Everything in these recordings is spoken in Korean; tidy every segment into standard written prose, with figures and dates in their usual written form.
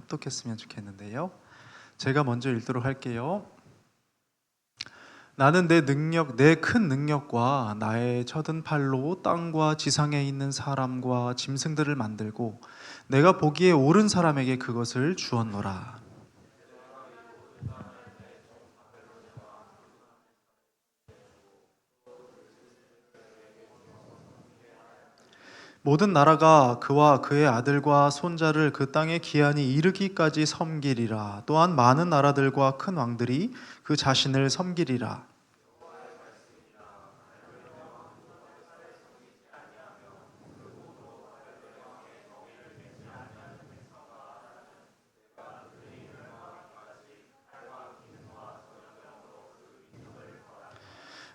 합독했으면 좋겠는데요. 제가 먼저 읽도록 할게요. 나는 내 큰 능력과 나의 쳐든 팔로 땅과 지상에 있는 사람과 짐승들을 만들고 내가 보기에 옳은 사람에게 그것을 주었노라. 모든 나라가 그와 그의 아들과 손자를 그 땅의 기한이 이르기까지 섬기리라. 또한 많은 나라들과 큰 왕들이 그 자신을 섬기리라.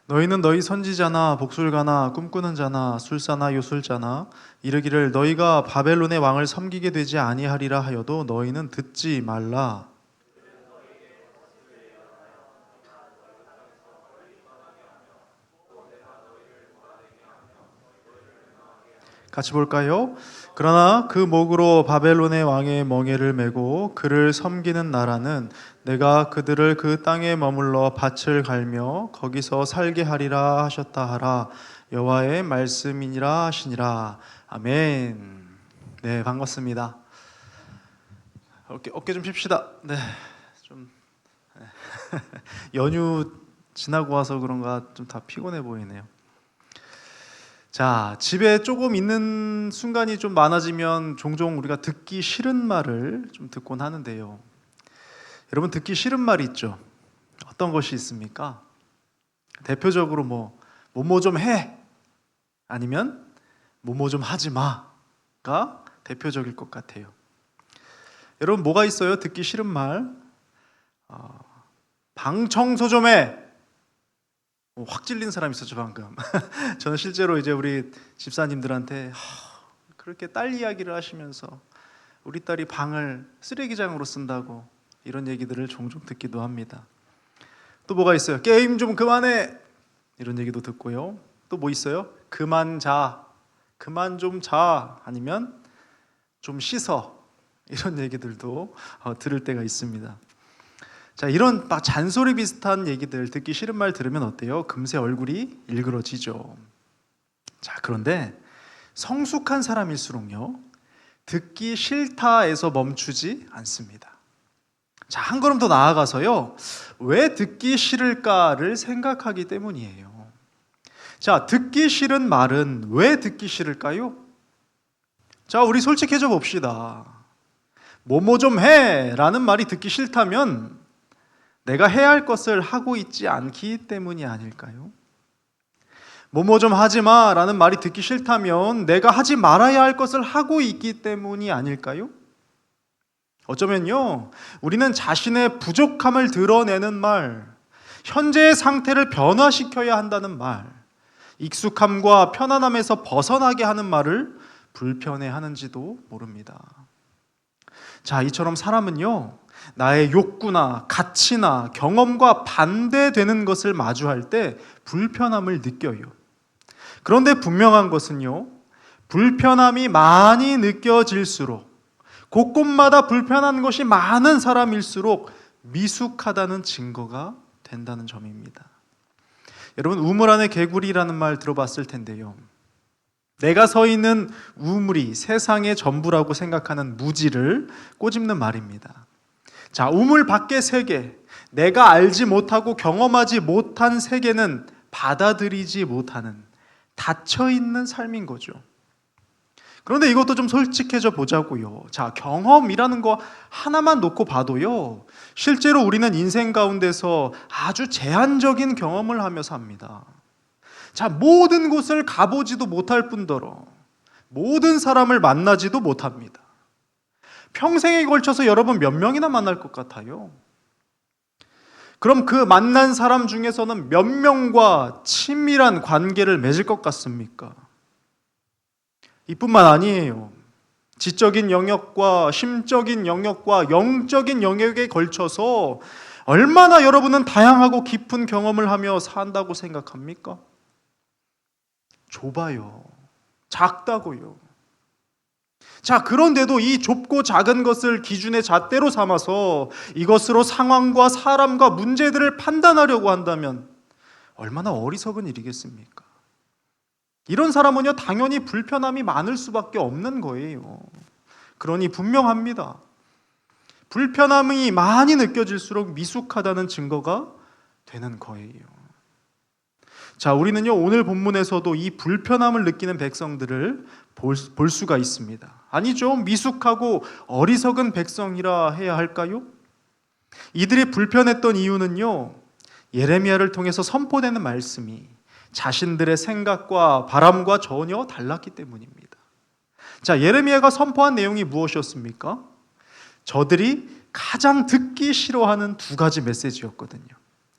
너희는 너희 선지자나 복술가나 꿈꾸는 자나 술사나 요술자나 이르기를 너희가 바벨론의 왕을 섬기게 되지 아니하리라 하여도 너희는 듣지 말라. 같이 볼까요? 그러나 그 목으로 바벨론의 왕의 멍에를 메고 그를 섬기는 나라는 내가 그들을 그 땅에 머물러 밭을 갈며 거기서 살게 하리라 하셨다 하라. 여호와의 말씀이니라 하시니라. 아멘. 네, 반갑습니다. 어깨 좀 핍시다. 네, 좀 연휴 지나고 와서 그런가 좀 다 피곤해 보이네요. 자, 집에 조금 있는 순간이 좀 많아지면 종종 우리가 듣기 싫은 말을 좀 듣곤 하는데요. 여러분, 듣기 싫은 말이 있죠? 어떤 것이 있습니까? 대표적으로 뭐뭐 좀 해! 아니면 뭐뭐 좀 하지 마가 대표적일 것 같아요. 여러분, 뭐가 있어요? 듣기 싫은 말. 방 청소 좀 해! 확 찔린 사람 있었죠 방금. 저는 실제로 이제 우리 집사님들한테 그렇게 딸 이야기를 하시면서 우리 딸이 방을 쓰레기장으로 쓴다고 이런 얘기들을 종종 듣기도 합니다. 또 뭐가 있어요? 게임 좀 그만해! 이런 얘기도 듣고요. 또 뭐 있어요? 그만 자, 그만 좀 자, 아니면 좀 씻어, 이런 얘기들도 들을 때가 있습니다. 자, 이런 막 잔소리 비슷한 얘기들 듣기 싫은 말 들으면 어때요? 금세 얼굴이 일그러지죠. 자, 그런데 성숙한 사람일수록요, 듣기 싫다에서 멈추지 않습니다. 자, 한 걸음 더 나아가서요, 왜 듣기 싫을까를 생각하기 때문이에요. 자, 듣기 싫은 말은 왜 듣기 싫을까요? 자, 우리 솔직해져 봅시다. 뭐뭐 좀 해! 라는 말이 듣기 싫다면 내가 해야 할 것을 하고 있지 않기 때문이 아닐까요? 뭐뭐 좀 하지 마 라는 말이 듣기 싫다면 내가 하지 말아야 할 것을 하고 있기 때문이 아닐까요? 어쩌면요, 우리는 자신의 부족함을 드러내는 말, 현재의 상태를 변화시켜야 한다는 말, 익숙함과 편안함에서 벗어나게 하는 말을 불편해하는지도 모릅니다. 자, 이처럼 사람은요, 나의 욕구나 가치나 경험과 반대되는 것을 마주할 때 불편함을 느껴요. 그런데 분명한 것은요, 불편함이 많이 느껴질수록, 곳곳마다 불편한 것이 많은 사람일수록 미숙하다는 증거가 된다는 점입니다. 여러분, 우물 안에 개구리라는 말 들어봤을 텐데요, 내가 서 있는 우물이 세상의 전부라고 생각하는 무지를 꼬집는 말입니다. 자, 우물 밖의 세계, 내가 알지 못하고 경험하지 못한 세계는 받아들이지 못하는 닫혀있는 삶인 거죠. 그런데 이것도 좀 솔직해져 보자고요. 자, 경험이라는 거 하나만 놓고 봐도요, 실제로 우리는 인생 가운데서 아주 제한적인 경험을 하며 삽니다. 자, 모든 곳을 가보지도 못할 뿐더러 모든 사람을 만나지도 못합니다. 평생에 걸쳐서 여러분 몇 명이나 만날 것 같아요? 그럼 그 만난 사람 중에서는 몇 명과 친밀한 관계를 맺을 것 같습니까? 이뿐만 아니에요. 지적인 영역과 심적인 영역과 영적인 영역에 걸쳐서 얼마나 여러분은 다양하고 깊은 경험을 하며 산다고 생각합니까? 좁아요. 작다고요. 자, 그런데도 이 좁고 작은 것을 기준의 잣대로 삼아서 이것으로 상황과 사람과 문제들을 판단하려고 한다면 얼마나 어리석은 일이겠습니까? 이런 사람은요, 당연히 불편함이 많을 수밖에 없는 거예요. 그러니 분명합니다. 불편함이 많이 느껴질수록 미숙하다는 증거가 되는 거예요. 자, 우리는요, 오늘 본문에서도 이 불편함을 느끼는 백성들을 볼 수가 있습니다. 아니죠. 미숙하고 어리석은 백성이라 해야 할까요? 이들이 불편했던 이유는요, 예레미야를 통해서 선포되는 말씀이 자신들의 생각과 바람과 전혀 달랐기 때문입니다. 자, 예레미야가 선포한 내용이 무엇이었습니까? 저들이 가장 듣기 싫어하는 두 가지 메시지였거든요.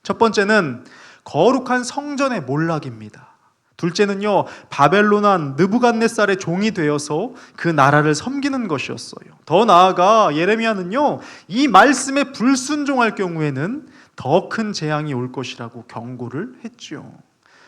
첫 번째는 거룩한 성전의 몰락입니다. 둘째는요, 바벨론 왕 느부갓네살의 종이 되어서 그 나라를 섬기는 것이었어요. 더 나아가 예레미야는요, 이 말씀에 불순종할 경우에는 더 큰 재앙이 올 것이라고 경고를 했죠.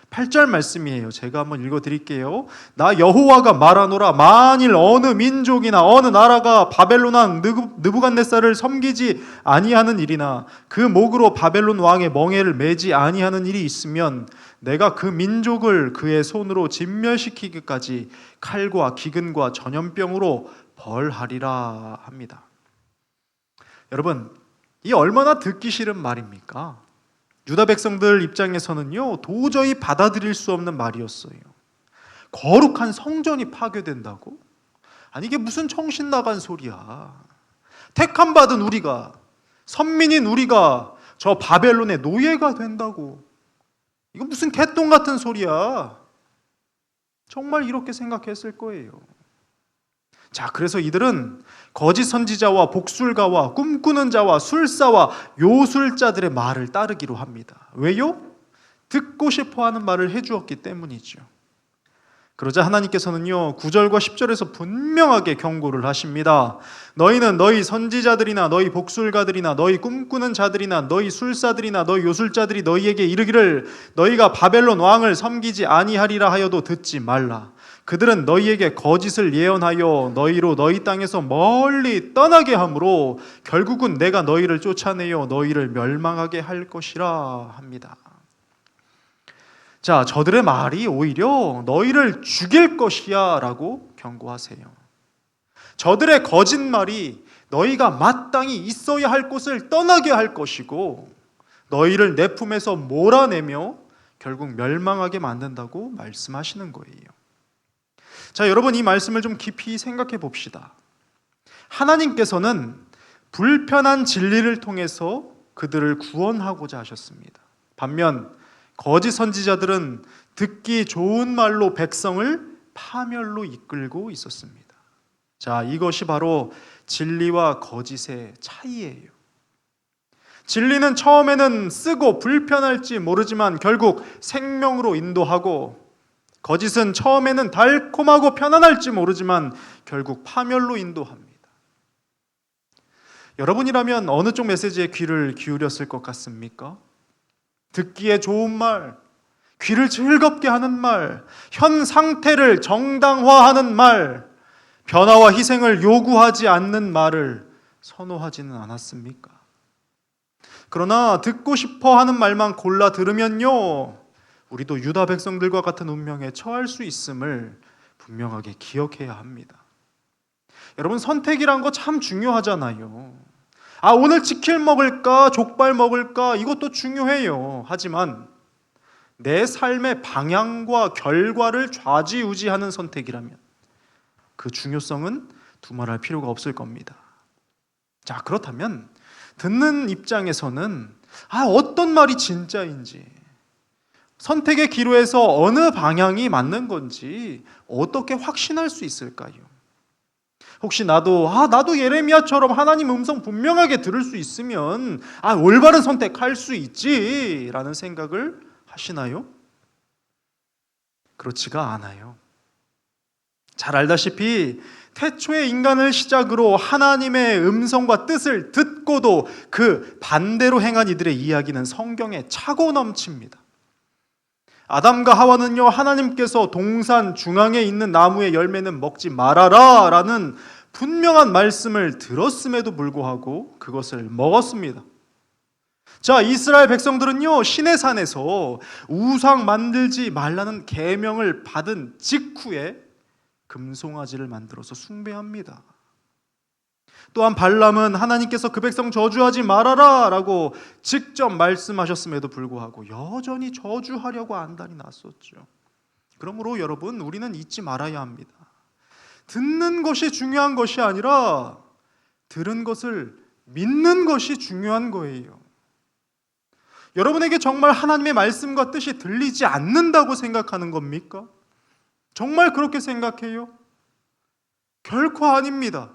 8절 말씀이에요. 제가 한번 읽어드릴게요. 나 여호와가 말하노라. 만일 어느 민족이나 어느 나라가 바벨론 왕 느부갓네살을 섬기지 아니하는 일이나 그 목으로 바벨론 왕의 멍에를 매지 아니하는 일이 있으면 내가 그 민족을 그의 손으로 진멸시키기까지 칼과 기근과 전염병으로 벌하리라 합니다. 여러분, 이 얼마나 듣기 싫은 말입니까? 유다 백성들 입장에서는요, 도저히 받아들일 수 없는 말이었어요. 거룩한 성전이 파괴된다고? 아니, 이게 무슨 정신 나간 소리야. 택함 받은 우리가, 선민인 우리가 저 바벨론의 노예가 된다고? 이거 무슨 개똥 같은 소리야. 정말 이렇게 생각했을 거예요. 자, 그래서 이들은 거짓 선지자와 복술가와 꿈꾸는 자와 술사와 요술자들의 말을 따르기로 합니다. 왜요? 듣고 싶어하는 말을 해주었기 때문이죠. 그러자 하나님께서는요, 9절과 10절에서 분명하게 경고를 하십니다. 너희는 너희 선지자들이나 너희 복술가들이나 너희 꿈꾸는 자들이나 너희 술사들이나 너희 요술자들이 너희에게 이르기를 너희가 바벨론 왕을 섬기지 아니하리라 하여도 듣지 말라. 그들은 너희에게 거짓을 예언하여 너희로 너희 땅에서 멀리 떠나게 하므로 결국은 내가 너희를 쫓아내어 너희를 멸망하게 할 것이라 합니다. 자, 저들의 말이 오히려 너희를 죽일 것이야 라고 경고하세요. 저들의 거짓말이 너희가 마땅히 있어야 할 곳을 떠나게 할 것이고 너희를 내 품에서 몰아내며 결국 멸망하게 만든다고 말씀하시는 거예요. 자, 여러분, 이 말씀을 좀 깊이 생각해 봅시다. 하나님께서는 불편한 진리를 통해서 그들을 구원하고자 하셨습니다. 반면 거짓 선지자들은 듣기 좋은 말로 백성을 파멸로 이끌고 있었습니다. 자, 이것이 바로 진리와 거짓의 차이예요. 진리는 처음에는 쓰고 불편할지 모르지만 결국 생명으로 인도하고, 거짓은 처음에는 달콤하고 편안할지 모르지만 결국 파멸로 인도합니다. 여러분이라면 어느 쪽 메시지에 귀를 기울였을 것 같습니까? 듣기에 좋은 말, 귀를 즐겁게 하는 말, 현 상태를 정당화하는 말, 변화와 희생을 요구하지 않는 말을 선호하지는 않았습니까? 그러나 듣고 싶어 하는 말만 골라 들으면요, 우리도 유다 백성들과 같은 운명에 처할 수 있음을 분명하게 기억해야 합니다. 여러분, 선택이란 거 참 중요하잖아요. 오늘 치킨 먹을까, 족발 먹을까, 이것도 중요해요. 하지만 내 삶의 방향과 결과를 좌지우지하는 선택이라면 그 중요성은 두말할 필요가 없을 겁니다. 자, 그렇다면 듣는 입장에서는 어떤 말이 진짜인지, 선택의 기로에서 어느 방향이 맞는 건지 어떻게 확신할 수 있을까요? 혹시 나도 예레미야처럼 하나님 음성 분명하게 들을 수 있으면 올바른 선택할 수 있지라는 생각을 하시나요? 그렇지가 않아요. 잘 알다시피 태초의 인간을 시작으로 하나님의 음성과 뜻을 듣고도 그 반대로 행한 이들의 이야기는 성경에 차고 넘칩니다. 아담과 하와는요, 하나님께서 동산 중앙에 있는 나무의 열매는 먹지 말아라 라는 분명한 말씀을 들었음에도 불구하고 그것을 먹었습니다. 자, 이스라엘 백성들은요, 시내산에서 우상 만들지 말라는 계명을 받은 직후에 금송아지를 만들어서 숭배합니다. 또한 발람은 하나님께서 그 백성 저주하지 말아라 라고 직접 말씀하셨음에도 불구하고 여전히 저주하려고 안달이 났었죠. 그러므로 여러분, 우리는 잊지 말아야 합니다. 듣는 것이 중요한 것이 아니라 들은 것을 믿는 것이 중요한 거예요. 여러분에게 정말 하나님의 말씀과 뜻이 들리지 않는다고 생각하는 겁니까? 정말 그렇게 생각해요? 결코 아닙니다.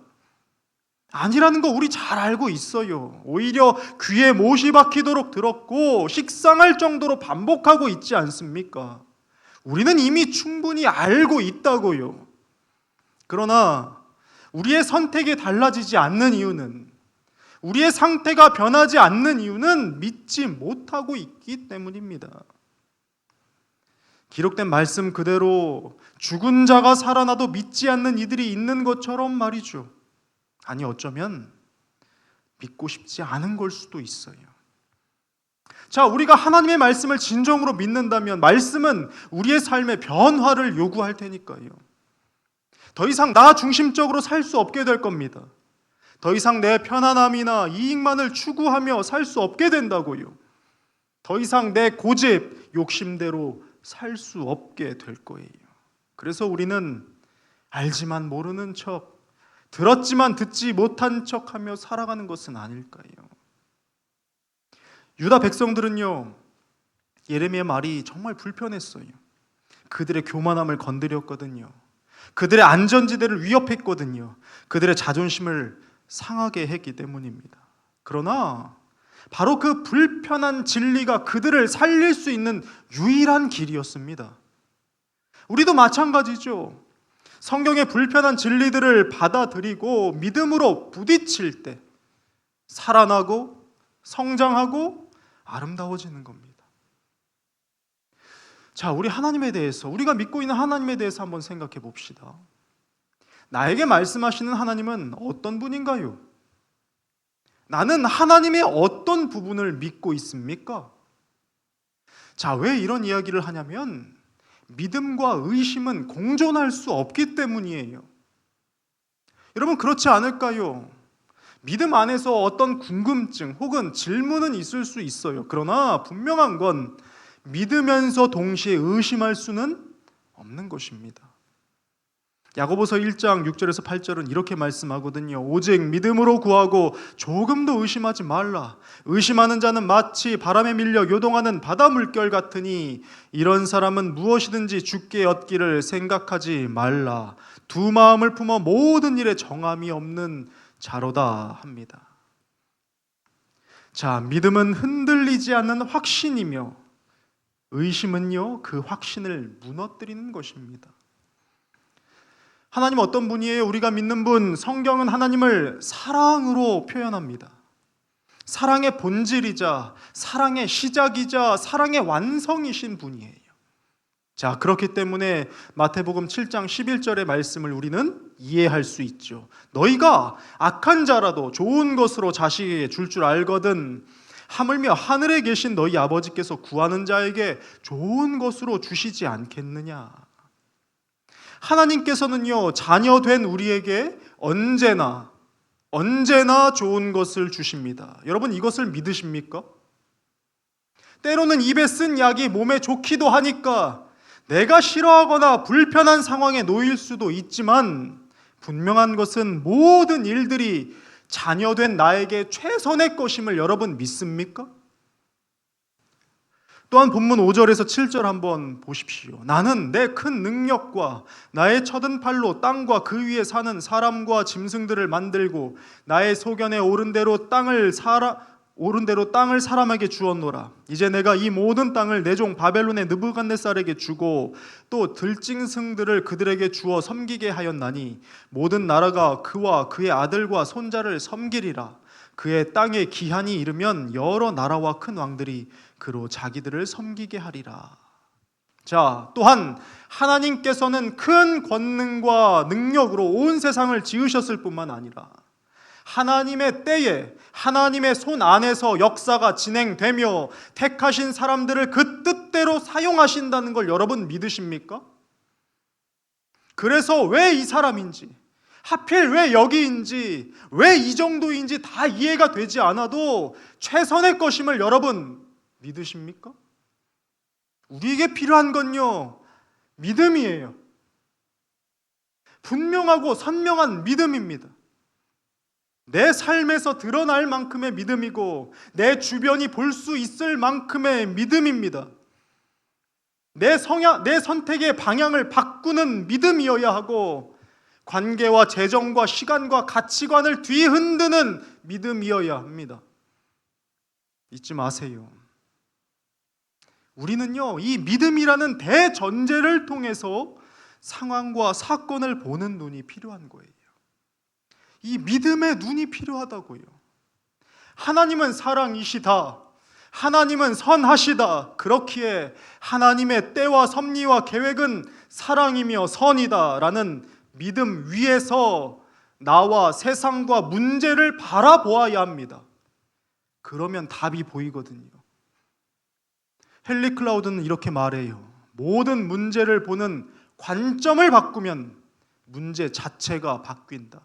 아니라는 거 우리 잘 알고 있어요. 오히려 귀에 못이 박히도록 들었고 식상할 정도로 반복하고 있지 않습니까? 우리는 이미 충분히 알고 있다고요. 그러나 우리의 선택이 달라지지 않는 이유는, 우리의 상태가 변하지 않는 이유는 믿지 못하고 있기 때문입니다. 기록된 말씀 그대로 죽은 자가 살아나도 믿지 않는 이들이 있는 것처럼 말이죠. 아니, 어쩌면 믿고 싶지 않은 걸 수도 있어요. 자, 우리가 하나님의 말씀을 진정으로 믿는다면 말씀은 우리의 삶의 변화를 요구할 테니까요. 더 이상 나 중심적으로 살 수 없게 될 겁니다. 더 이상 내 편안함이나 이익만을 추구하며 살 수 없게 된다고요. 더 이상 내 고집, 욕심대로 살 수 없게 될 거예요. 그래서 우리는 알지만 모르는 척, 들었지만 듣지 못한 척하며 살아가는 것은 아닐까요? 유다 백성들은요, 예레미야의 말이 정말 불편했어요. 그들의 교만함을 건드렸거든요. 그들의 안전지대를 위협했거든요. 그들의 자존심을 상하게 했기 때문입니다. 그러나 바로 그 불편한 진리가 그들을 살릴 수 있는 유일한 길이었습니다. 우리도 마찬가지죠. 성경의 불편한 진리들을 받아들이고 믿음으로 부딪힐 때 살아나고 성장하고 아름다워지는 겁니다. 자, 우리 하나님에 대해서, 우리가 믿고 있는 하나님에 대해서 한번 생각해 봅시다. 나에게 말씀하시는 하나님은 어떤 분인가요? 나는 하나님의 어떤 부분을 믿고 있습니까? 자, 왜 이런 이야기를 하냐면 믿음과 의심은 공존할 수 없기 때문이에요. 여러분, 그렇지 않을까요? 믿음 안에서 어떤 궁금증 혹은 질문은 있을 수 있어요. 그러나 분명한 건 믿으면서 동시에 의심할 수는 없는 것입니다. 야고보서 1장 6절에서 8절은 이렇게 말씀하거든요. 오직 믿음으로 구하고 조금도 의심하지 말라. 의심하는 자는 마치 바람에 밀려 요동하는 바다 물결 같으니 이런 사람은 무엇이든지 주께 얻기를 생각하지 말라. 두 마음을 품어 모든 일에 정함이 없는 자로다 합니다. 자, 믿음은 흔들리지 않는 확신이며 의심은요, 그 확신을 무너뜨리는 것입니다. 하나님 어떤 분이에요? 우리가 믿는 분, 성경은 하나님을 사랑으로 표현합니다. 사랑의 본질이자 사랑의 시작이자 사랑의 완성이신 분이에요. 자, 그렇기 때문에 마태복음 7장 11절의 말씀을 우리는 이해할 수 있죠. 너희가 악한 자라도 좋은 것으로 자식에게 줄 알거든 하물며 하늘에 계신 너희 아버지께서 구하는 자에게 좋은 것으로 주시지 않겠느냐. 하나님께서는요, 자녀된 우리에게 언제나 좋은 것을 주십니다. 여러분, 이것을 믿으십니까? 때로는 입에 쓴 약이 몸에 좋기도 하니까 내가 싫어하거나 불편한 상황에 놓일 수도 있지만 분명한 것은 모든 일들이 자녀된 나에게 최선의 것임을 여러분 믿습니까? 또한 본문 5절에서 7절 한번 보십시오. 나는 내 큰 능력과 나의 쳐든 팔로 땅과 그 위에 사는 사람과 짐승들을 만들고 나의 소견에 오른 대로 땅을 사람에게 주었노라. 이제 내가 이 모든 땅을 내 종 바벨론의 느부갓네살에게 주고 또 들짐승들을 그들에게 주어 섬기게 하였나니 모든 나라가 그와 그의 아들과 손자를 섬기리라. 그의 땅에 기한이 이르면 여러 나라와 큰 왕들이 그로 자기들을 섬기게 하리라. 자, 또한 하나님께서는 큰 권능과 능력으로 온 세상을 지으셨을 뿐만 아니라 하나님의 때에 하나님의 손 안에서 역사가 진행되며 택하신 사람들을 그 뜻대로 사용하신다는 걸 여러분 믿으십니까? 그래서 왜 이 사람인지, 하필 왜 여기인지, 왜 이 정도인지 다 이해가 되지 않아도 최선의 것임을 여러분 믿으십니까? 우리에게 필요한 건요, 믿음이에요. 분명하고 선명한 믿음입니다. 내 삶에서 드러날 만큼의 믿음이고 내 주변이 볼 수 있을 만큼의 믿음입니다. 내 선택의 방향을 바꾸는 믿음이어야 하고 관계와 재정과 시간과 가치관을 뒤흔드는 믿음이어야 합니다. 잊지 마세요. 우리는요, 이 믿음이라는 대전제를 통해서 상황과 사건을 보는 눈이 필요한 거예요. 이 믿음의 눈이 필요하다고요. 하나님은 사랑이시다. 하나님은 선하시다. 그렇기에 하나님의 때와 섭리와 계획은 사랑이며 선이다 라는 믿음 위에서 나와 세상과 문제를 바라보아야 합니다. 그러면 답이 보이거든요. 헨리 클라우드는 이렇게 말해요. 모든 문제를 보는 관점을 바꾸면 문제 자체가 바뀐다.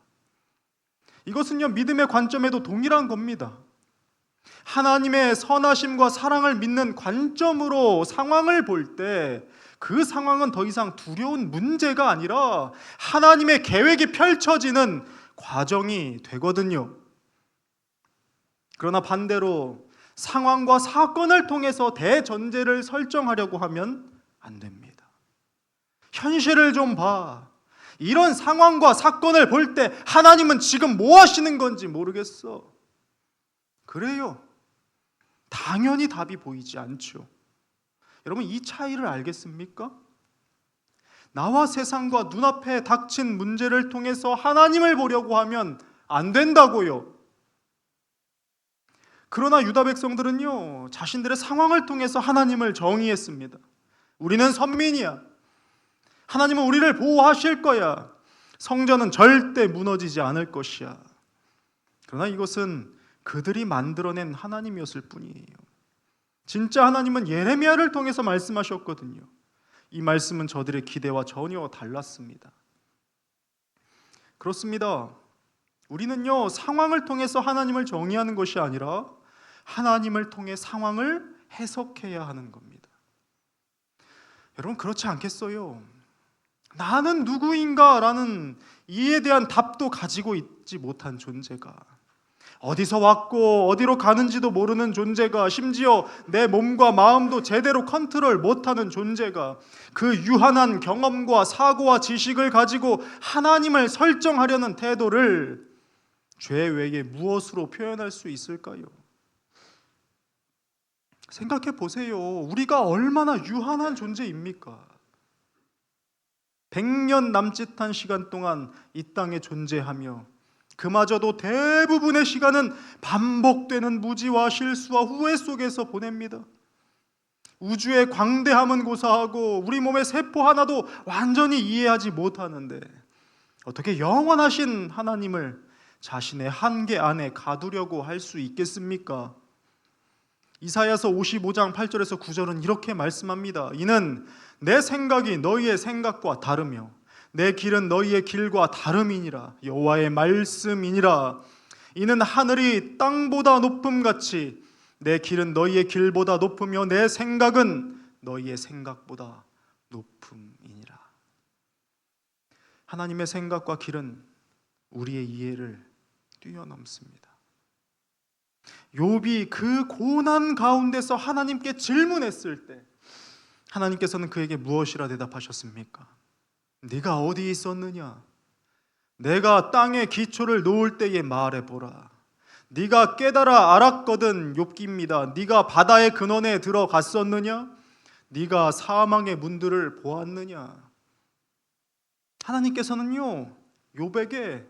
이것은요, 믿음의 관점에도 동일한 겁니다. 하나님의 선하심과 사랑을 믿는 관점으로 상황을 볼 때 그 상황은 더 이상 두려운 문제가 아니라 하나님의 계획이 펼쳐지는 과정이 되거든요. 그러나 반대로 상황과 사건을 통해서 대전제를 설정하려고 하면 안 됩니다. 현실을 좀 봐. 이런 상황과 사건을 볼 때 하나님은 지금 뭐 하시는 건지 모르겠어. 그래요. 당연히 답이 보이지 않죠. 여러분, 이 차이를 알겠습니까? 나와 세상과 눈앞에 닥친 문제를 통해서 하나님을 보려고 하면 안 된다고요. 그러나 유다 백성들은요, 자신들의 상황을 통해서 하나님을 정의했습니다. 우리는 선민이야. 하나님은 우리를 보호하실 거야. 성전은 절대 무너지지 않을 것이야. 그러나 이것은 그들이 만들어낸 하나님이었을 뿐이에요. 진짜 하나님은 예레미야를 통해서 말씀하셨거든요. 이 말씀은 저들의 기대와 전혀 달랐습니다. 그렇습니다. 우리는요, 상황을 통해서 하나님을 정의하는 것이 아니라 하나님을 통해 상황을 해석해야 하는 겁니다. 여러분, 그렇지 않겠어요? 나는 누구인가? 라는 이에 대한 답도 가지고 있지 못한 존재가, 어디서 왔고 어디로 가는지도 모르는 존재가, 심지어 내 몸과 마음도 제대로 컨트롤 못하는 존재가 그 유한한 경험과 사고와 지식을 가지고 하나님을 설정하려는 태도를 죄 외에 무엇으로 표현할 수 있을까요? 생각해 보세요. 우리가 얼마나 유한한 존재입니까? 100년 남짓한 시간 동안 이 땅에 존재하며 그마저도 대부분의 시간은 반복되는 무지와 실수와 후회 속에서 보냅니다. 우주의 광대함은 고사하고 우리 몸의 세포 하나도 완전히 이해하지 못하는데 어떻게 영원하신 하나님을 자신의 한계 안에 가두려고 할 수 있겠습니까? 이사야서 55장 8절에서 9절은 이렇게 말씀합니다. 이는 내 생각이 너희의 생각과 다르며 내 길은 너희의 길과 다름이니라. 여호와의 말씀이니라. 이는 하늘이 땅보다 높음같이 내 길은 너희의 길보다 높으며 내 생각은 너희의 생각보다 높음이니라. 하나님의 생각과 길은 우리의 이해를 뛰어넘습니다. 욥이 그 고난 가운데서 하나님께 질문했을 때 하나님께서는 그에게 무엇이라 대답하셨습니까? 네가 어디 있었느냐? 내가 땅에 기초를 놓을 때에 말해보라. 네가 깨달아 알았거든. 욥기입니다. 네가 바다의 근원에 들어갔었느냐? 네가 사망의 문들을 보았느냐? 하나님께서는요, 욥에게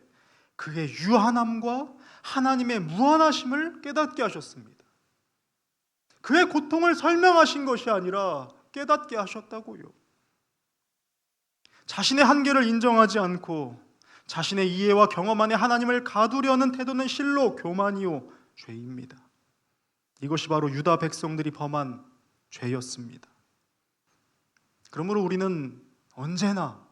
그의 유한함과 하나님의 무한하심을 깨닫게 하셨습니다. 그의 고통을 설명하신 것이 아니라 깨닫게 하셨다고요. 자신의 한계를 인정하지 않고 자신의 이해와 경험 안에 하나님을 가두려는 태도는 실로 교만이요 죄입니다. 이것이 바로 유다 백성들이 범한 죄였습니다. 그러므로 우리는 언제나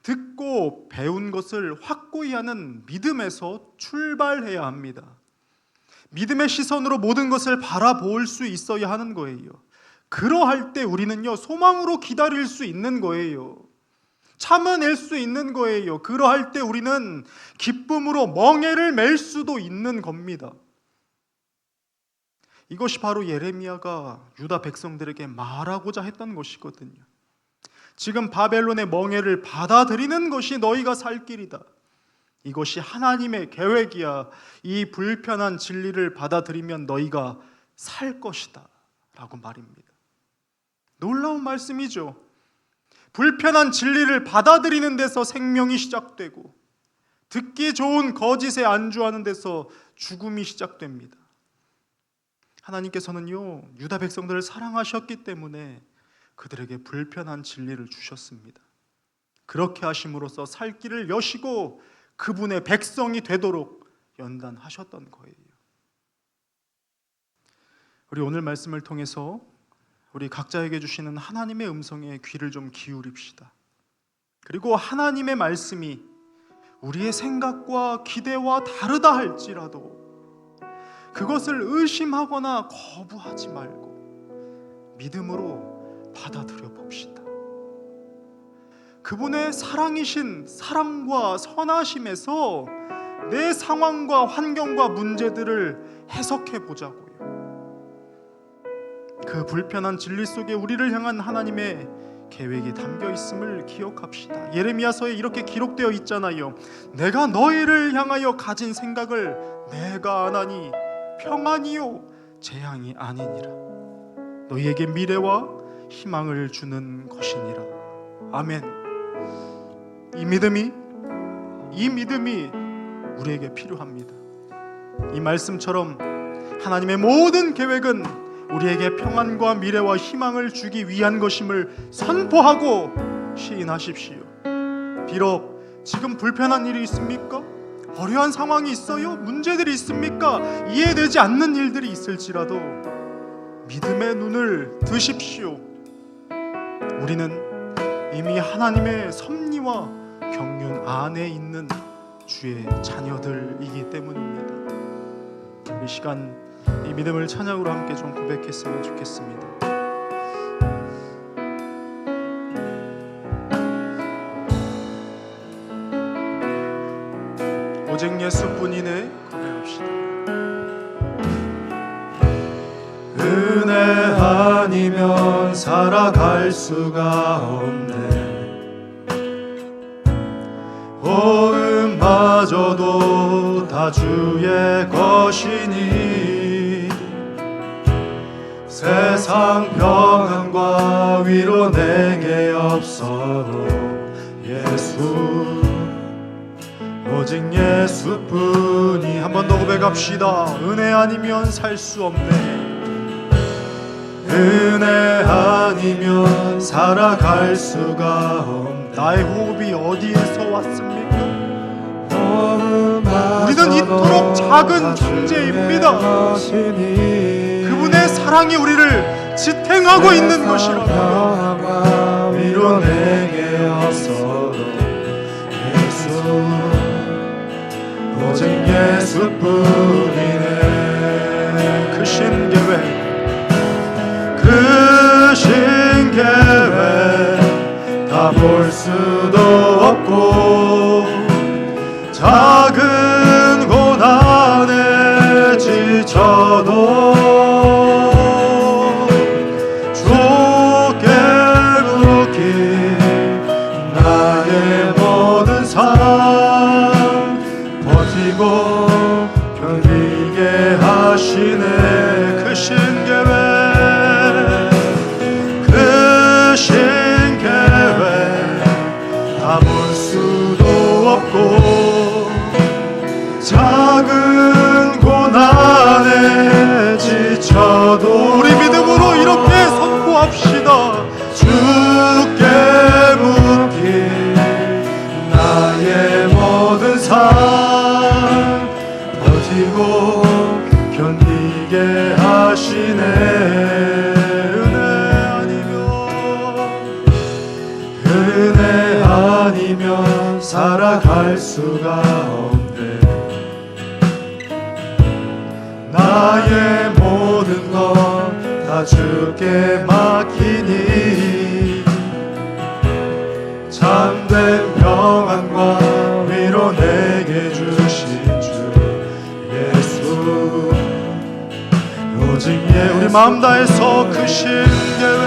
듣고 배운 것을 확고히 하는 믿음에서 출발해야 합니다. 믿음의 시선으로 모든 것을 바라볼 수 있어야 하는 거예요. 그러할 때 우리는요, 소망으로 기다릴 수 있는 거예요. 참아낼 수 있는 거예요. 그러할 때 우리는 기쁨으로 멍에를 맬 수도 있는 겁니다. 이것이 바로 예레미야가 유다 백성들에게 말하고자 했던 것이거든요. 지금 바벨론의 멍에를 받아들이는 것이 너희가 살 길이다. 이것이 하나님의 계획이야. 이 불편한 진리를 받아들이면 너희가 살 것이다 라고 말입니다. 놀라운 말씀이죠. 불편한 진리를 받아들이는 데서 생명이 시작되고 듣기 좋은 거짓에 안주하는 데서 죽음이 시작됩니다. 하나님께서는요, 유다 백성들을 사랑하셨기 때문에 그들에게 불편한 진리를 주셨습니다. 그렇게 하심으로써 살 길을 여시고 그분의 백성이 되도록 연단하셨던 거예요. 우리 오늘 말씀을 통해서 우리 각자에게 주시는 하나님의 음성에 귀를 좀 기울입시다. 그리고 하나님의 말씀이 우리의 생각과 기대와 다르다 할지라도 그것을 의심하거나 거부하지 말고 믿음으로 받아들여 봅시다. 그분의 사랑이신 사랑과 선하심에서 내 상황과 환경과 문제들을 해석해 보자고요. 그 불편한 진리 속에 우리를 향한 하나님의 계획이 담겨 있음을 기억합시다. 예레미야서에 이렇게 기록되어 있잖아요. 내가 너희를 향하여 가진 생각을 내가 아나니 평안이요 재앙이 아니니라. 너희에게 미래와 희망을 주는 것이니라. 아멘. 이 믿음이 우리에게 필요합니다. 이 말씀처럼 하나님의 모든 계획은 우리에게 평안과 미래와 희망을 주기 위한 것임을 선포하고 시인하십시오. 비록 지금 불편한 일이 있습니까? 어려운 상황이 있어요? 문제들이 있습니까? 이해되지 않는 일들이 있을지라도 믿음의 눈을 드십시오. 우리는 이미 하나님의 섭리와 경륜 안에 있는 주의 자녀들이기 때문입니다. 이 시간 이 믿음을 찬양으로 함께 좀 고백했으면 좋겠습니다. 오직 예수뿐이네 고백합시다. 은혜 아니면 살아갈 수가 없네. 호흡마저도 다 주의 것이니 세상 평안과 위로 내게 없어도 예수 오직 예수뿐이. 한 번 더 고백합시다. 은혜 아니면 살 수 없네. 은혜 아니면 살아갈 수가 없네. 나의 호흡이 어디에서 왔습니까? 우리는 이토록 작은 존재입니다. 그분의 사랑이 우리를 지탱하고 있는 것이라고요. 위로 내게 없어도 예수 오직 예수뿐이네. 그 신계획 다 볼 수도 없고 작은 고난에 지쳐도 주께 묻기 나의 모든 삶 버티고 견디게 하시네. 그 신계획 다 볼 수도 없고 작은 고난에 지쳐도 우리 믿음으로 이렇게 선포합시다. 버티고 견디게 하시네. 은혜 아니면 살아갈 수가 없네. 나의 모든 것 다 주께 맡기니 참된 평안과 위로 내게 주신 주 예수. 오직 우리 마음 다해서 크신 계획,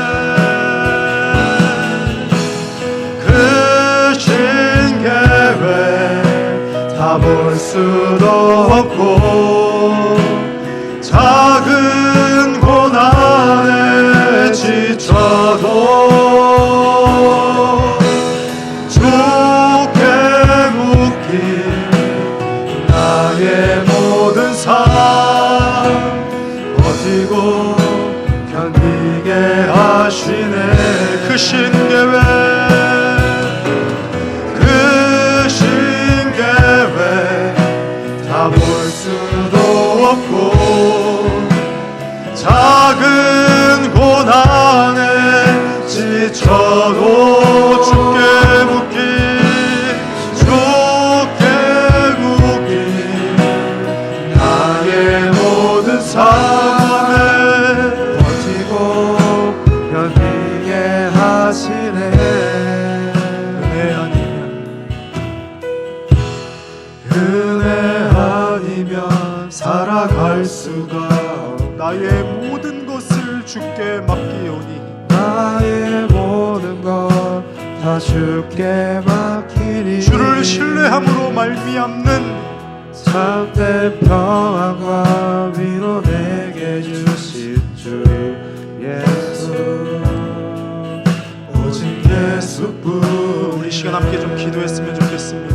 크신 계획 다 볼 수도 없고 작은 고난에 지쳐도 주께 묶인 나의 모든 삶 버티고 견디게 하시네. 크신 계획, 크신 계획 다 볼 수도 없고 작은 고난에 지쳐도 주께 묶인 나의 모든 삶에 버티고 견디게 하시네. 은혜 아니면 살아갈 수가 나의 모든 것을 주께 맡기오니 나의 모든 것 다 주께 맡기니 주를 신뢰함으로 말미암는 참된 평안과 위로 내게 주신 주 예수. 오직 예수뿐. 우리 시간 함께 좀 기도했으면 좋겠습니다.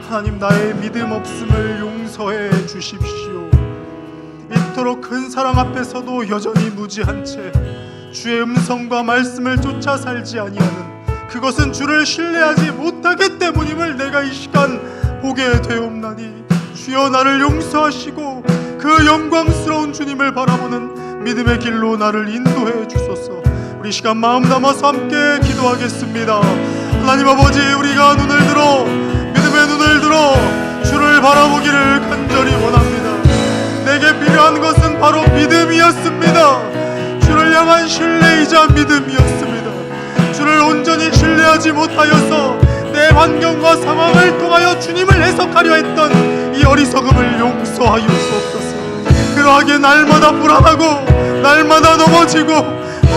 하나님, 나의 믿음 없음을 용서해 주십시오. 이토록 큰 사랑 앞에서도 여전히 무지한 채 주의 음성과 말씀을 쫓아 살지 아니하는, 그것은 주를 신뢰하지 못하기 때문임을 내가 이 시간 보게 되옵나니 주여 나를 용서하시고 그 영광스러운 주님을 바라보는 믿음의 길로 나를 인도해 주소서. 우리 시간 마음 담아서 함께 기도하겠습니다. 하나님 아버지, 우리가 눈을 들어 믿음의 눈을 들어 주를 바라보기를 간절히 원합니다. 내게 필요한 것은 바로 믿음이었습니다. 주를 향한 신뢰이자 믿음이었습니다. 주를 온전히 신뢰하지 못하여서 내 환경과 상황을 통하여 주님을 해석하려 했던 이 어리석음을 용서하여 주옵소서. 그러하게 날마다 불안하고 날마다 넘어지고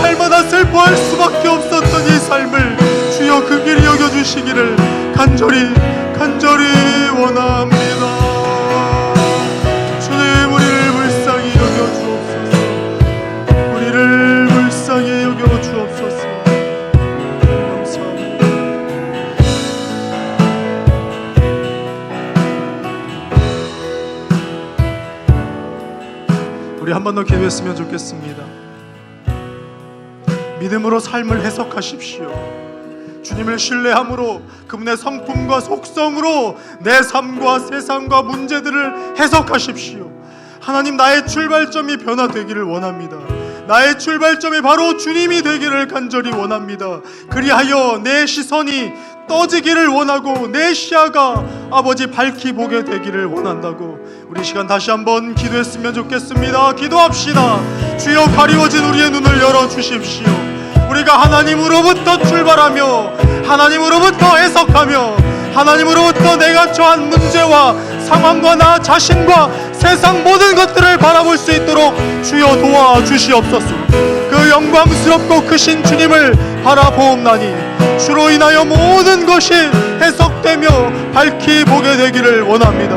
날마다 슬퍼할 수밖에 없었던 이 삶을 주여 그 길이 여겨주시기를 간절히 원합니다. 주님, 우리를 불쌍히 여겨주옵소서. 우리를 불쌍히 여겨주옵소서. 감사합니다. 우리 한 번 더 기도했으면 좋겠습니다. 믿음으로 삶을 해석하십시오. 주님을 신뢰함으로 그분의 성품과 속성으로 내 삶과 세상과 문제들을 해석하십시오. 하나님, 나의 출발점이 변화되기를 원합니다. 나의 출발점이 바로 주님이 되기를 간절히 원합니다. 그리하여 내 시선이 떠지기를 원하고 내 시야가 아버지 밝히 보게 되기를 원한다고 우리 시간 다시 한번 기도했으면 좋겠습니다. 기도합시다. 주여, 가리워진 우리의 눈을 열어주십시오. 우리가 하나님으로부터 출발하며 하나님으로부터 해석하며 하나님으로부터 내가 처한 문제와 상황과 나 자신과 세상 모든 것들을 바라볼 수 있도록 주여 도와주시옵소서. 그 영광스럽고 크신 주님을 바라보옵나니 주로 인하여 모든 것이 해석되며 밝히 보게 되기를 원합니다.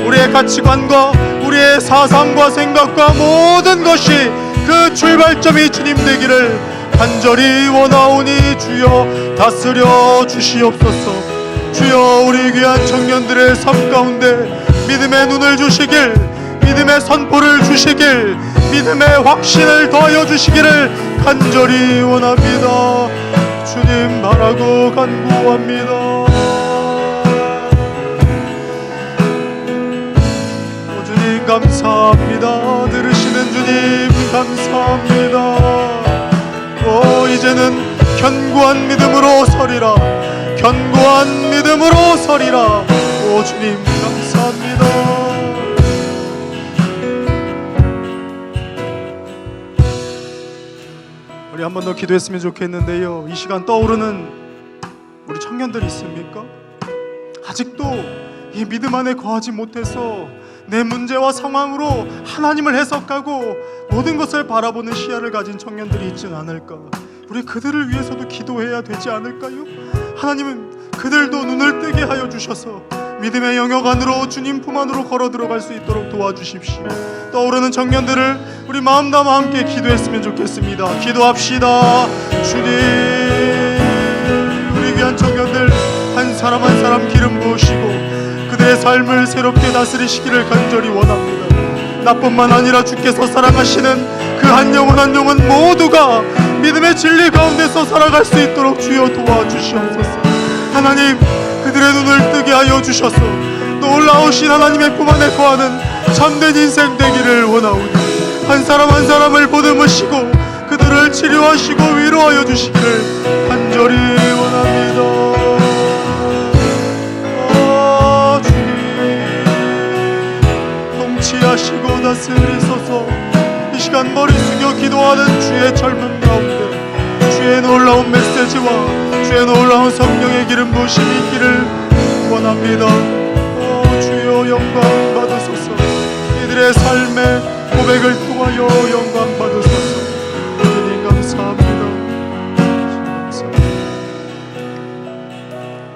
우리의 가치관과 우리의 사상과 생각과 모든 것이 그 출발점이 주님 되기를 간절히 원하오니 주여 다스려 주시옵소서. 주여, 우리 귀한 청년들의 삶 가운데 믿음의 눈을 주시길, 믿음의 선포를 주시길, 믿음의 확신을 더하여 주시기를 간절히 원합니다. 주님 바라고 간구합니다. 오 주님, 감사합니다. 들으시는 주님 감사합니다. 이제는 견고한 믿음으로 서리라. 견고한 믿음으로 서리라. 주님 감사합니다. 우리 한 번 더 기도했으면 좋겠는데요, 이 시간 떠오르는 우리 청년들 있습니까? 아직도 이 믿음 안에 거하지 못해서 내 문제와 상황으로 하나님을 해석하고 모든 것을 바라보는 시야를 가진 청년들이 있지는 않을까? 우리 그들을 위해서도 기도해야 되지 않을까요? 하나님은 그들도 눈을 뜨게 하여 주셔서 믿음의 영역 안으로 주님 품 안으로 걸어 들어갈 수 있도록 도와주십시오. 떠오르는 청년들을 우리 마음 담아 함께 기도했으면 좋겠습니다. 기도합시다. 주님, 우리 귀한 청년들 한 사람 한 사람 기름 부으시고 그들의 삶을 새롭게 다스리시기를 간절히 원합니다. 나뿐만 아니라 주께서 사랑하시는 그 한 영혼 한 영혼 모두가 믿음의 진리 가운데서 살아갈 수 있도록 주여 도와주시옵소서. 하나님, 그들의 눈을 뜨게 하여 주셔서 놀라우신 하나님의 품 안에 거하는 참된 인생 되기를 원하오니 한 사람 한 사람을 보듬으시고 그들을 치료하시고 위로하여 주시기를 간절히 원합니다. 통치하시고 다스리소서. 이 시간 머리 숙여 기도하는 주의 젊은 가운데 주의 놀라운 메시지와 주의 놀라운 성령의 기름 부으심이 있기를 원합니다. 주여 영광 받으소서. 이들의 삶의 고백을 통하여 영광 받으소서. 주님 감사합니다.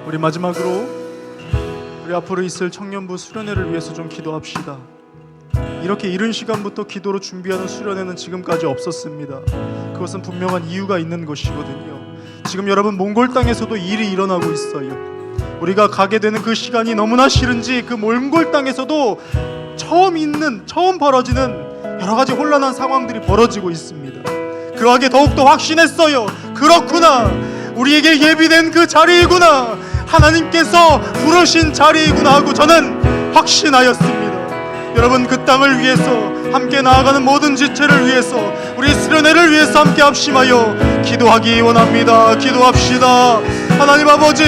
우리 마지막으로 우리 앞으로 있을 청년부 수련회를 위해서 좀 기도합시다. 이렇게 이른 시간부터 기도로 준비하는 수련회는 지금까지 없었습니다. 그것은 분명한 이유가 있는 것이거든요. 지금 여러분 몽골 땅에서도 일이 일어나고 있어요. 우리가 가게 되는 그 시간이 너무나 싫은지 그 몽골 땅에서도 처음 벌어지는 여러 가지 혼란한 상황들이 벌어지고 있습니다. 그러하게 더욱더 확신했어요. 그렇구나, 우리에게 예비된 그 자리이구나, 하나님께서 부르신 자리이구나 하고 저는 확신하였습니다. 여러분, 그 땅을 위해서 함께 나아가는 모든 지체를 위해서 우리 수련회를 위해서 함께 합심하여 기도하기 원합니다. 기도합시다. 하나님 아버지,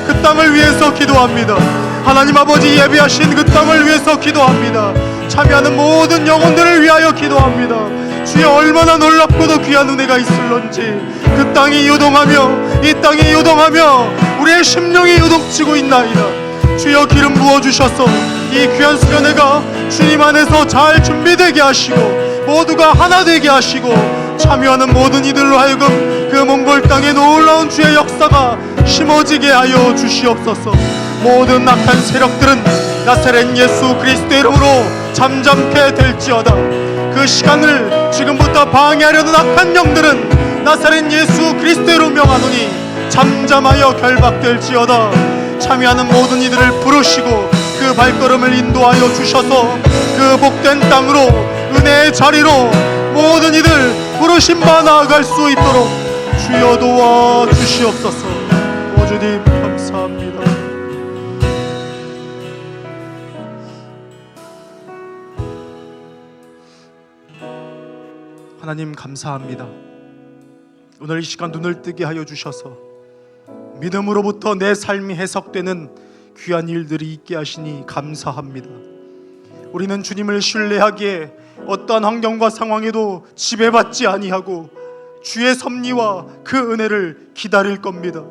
그 땅을 위해서 기도합니다. 하나님 아버지, 예비하신 그 땅을 위해서 기도합니다. 참여하는 모든 영혼들을 위하여 기도합니다. 주여, 얼마나 놀랍고도 귀한 은혜가 있을런지 그 땅이 요동하며 이 땅이 요동하며 우리의 심령이 요동치고 있나이다. 주여, 기름 부어주셔서 이 귀한 수련회가 주님 안에서 잘 준비되게 하시고 모두가 하나 되게 하시고 참여하는 모든 이들로 하여금 그 몽골 땅에 놀라운 주의 역사가 심어지게 하여 주시옵소서. 모든 악한 세력들은 나사렛 예수 그리스도의 이름으로 잠잠케 될지어다. 그 시간을 지금부터 방해하려는 악한 영들은 나사렛 예수 그리스도로 명하노니 잠잠하여 결박될지어다. 참여하는 모든 이들을 부르시고 그 발걸음을 인도하여 주셔서 그 복된 땅으로 은혜의 자리로 모든 이들 부르신 바 나아갈 수 있도록 주여 도와 주시옵소서. 오 주님 감사합니다. 하나님 감사합니다. 오늘 이 시간 눈을 뜨게 하여 주셔서 믿음으로부터 내 삶이 해석되는 귀한 일들이 있게 하시니 감사합니다. 우리는 주님을 신뢰하기에 어떠한 환경과 상황에도 지배받지 아니하고 주의 섭리와 그 은혜를 기다릴 겁니다.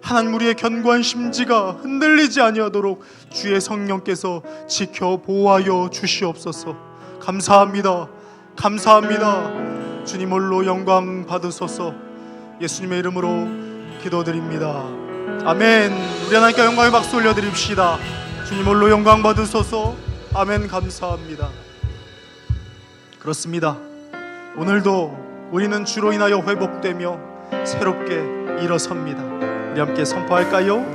하나님, 우리의 견고한 심지가 흔들리지 아니하도록 주의 성령께서 지켜 보호하여 주시옵소서. 감사합니다. 감사합니다. 주님 홀로 영광 받으소서. 예수님의 이름으로 기도드립니다. 아멘. 우리 하나님께 영광의 박수 올려드립시다. 주님 홀로 영광 받으소서. 아멘. 감사합니다. 그렇습니다. 오늘도 우리는 주로 인하여 회복되며 새롭게 일어섭니다. 우리 함께 선포할까요?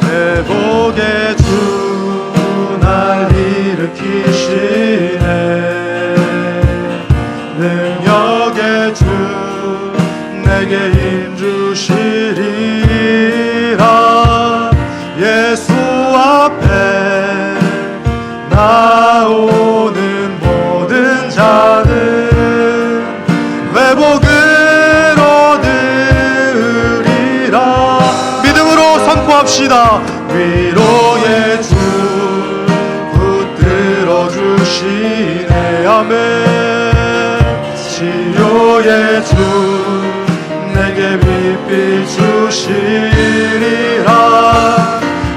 회복의 주 날 일으키시네. 능력의 주 내게 힘 주시리라. 예수 앞에 나오는 모든 자는 회복을 얻으리라. 믿음으로 선포합시다. 위로의 주 붙들어 주시네. 아멘. 치료의 주 내게 빛 주시리라.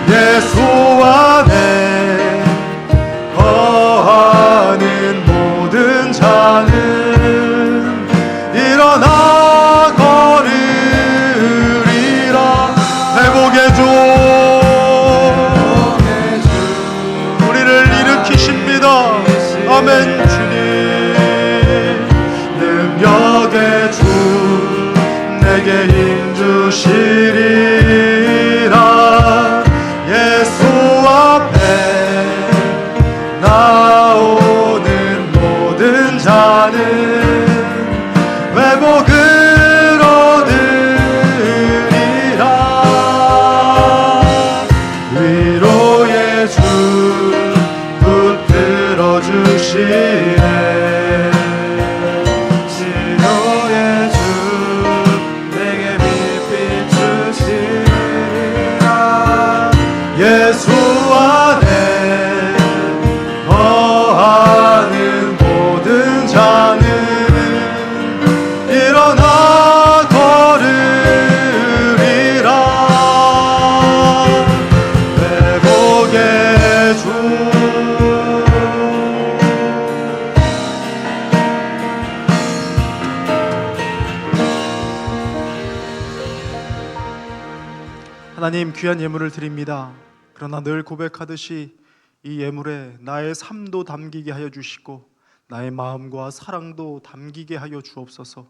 예수 안에 거하는 모든 자는 일어나 걸으리라. 회복의 주 우리를 일으키십니다. 아멘. 주님 능력의 주 내게 힘 주시리라. 예수 앞에 나오는 모든 자는 회복을 얻으리라. 위로의 주 붙들어 주시네. 치료의 주 내게 빛 주시리라. 예수 안에 거하는 모든 자는 일어나 걸으리라. 회복의 주 하나님, 귀한 예물을 드립니다. 그러나 늘 고백하듯이 이 예물에 나의 삶도 담기게 하여 주시고 나의 마음과 사랑도 담기게 하여 주옵소서.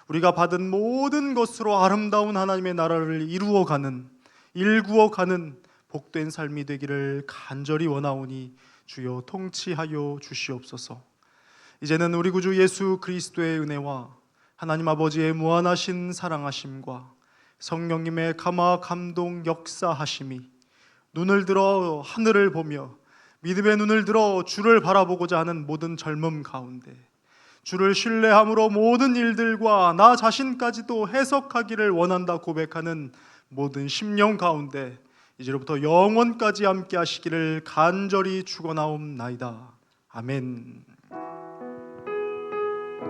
우리가 받은 모든 것으로 아름다운 하나님의 나라를 이루어가는, 일구어가는 복된 삶이 되기를 간절히 원하오니 주여 통치하여 주시옵소서. 이제는 우리 구주 예수 그리스도의 은혜와 하나님 아버지의 무한하신 사랑하심과 성령님의 감화 감동 역사하심이 눈을 들어 하늘을 보며 믿음의 눈을 들어 주를 바라보고자 하는 모든 젊음 가운데 주를 신뢰함으로 모든 일들과 나 자신까지도 해석하기를 원한다 고백하는 모든 심령 가운데 이제로부터 영원까지 함께 하시기를 간절히 축원하옵나이다. 아멘.